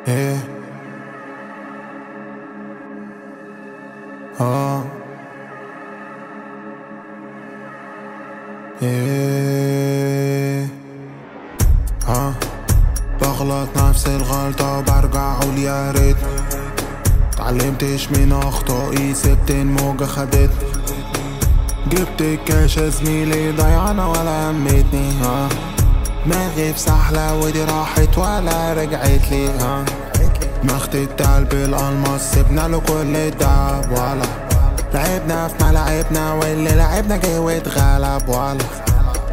ايه اه ايه بغلط نفس الغلطة وبرجع اقول يا ريت اتعلمتش من اخطائي، سبت الموجة خدتني، جبت الكاش يا زميلي ضيعنا ولا همتني. دماغي في سحلة ودي راحت ولا رجعت لي. دماغت القلب الالماس سيبنا له كل الدهب، ولا لعبنا في ملاعبنا واللي لعبنا جه واتغلب. ولا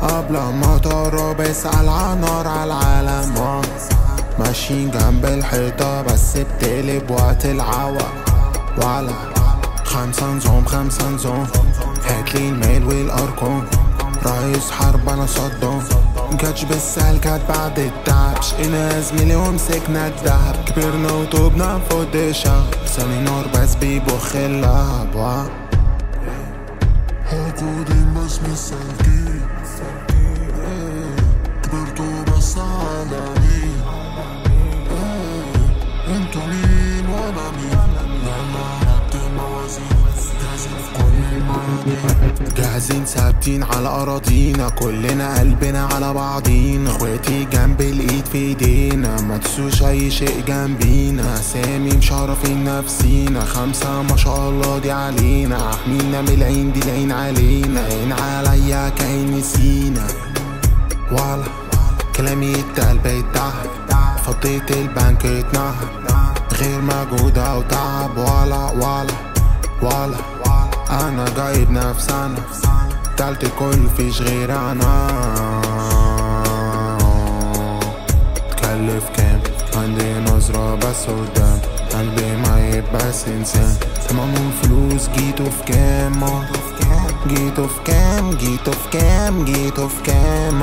قبل ما تقرب اسأل عن نار على العالم. ماشيين جنب الحيطة بس بتقلب وقت العوا. ولا 5 نظام 5 نظام، هاتلي الميل والارقام، رئيس حرب انا صدام. مجاتش بالسهل كانت بعد التعب، شقينا يا زميلي ومسكنا الدهب، كبرنا وطوبنا فوق الشهر، لساني نار بس بيبخ اللهب. هاخدين بس مساكين، كبرتوا بس على مين؟ انتوا مين وانا مين؟ يلا حط الموازين، جاهزين في كل المواضيع، جاهزين ثابتين على اراضينا، كلنا قلبنا على بعضينا، اخواتي جنب الايد في ايدينا، ما تنسوش اي شيء جنبينا، اسامي مشرفين نفسينا، 5 ما شاء الله دي علينا، احمينا من العين دي العين علينا، عين عليا كأن نسينا. ولا كلامي اتقل بقيت دهب، فضيت البنك اتنهب، غير مجهود او تعب. ولا انا جايب نفس انا، تالت الكل فيش غير انا. تكلف كام عندي نظرة بس قدام، قلبي ميت بس انسان، تمام فلوس جيتوا في كام، جيتوا في كام، جيتوا في كام، جيتوا في كام.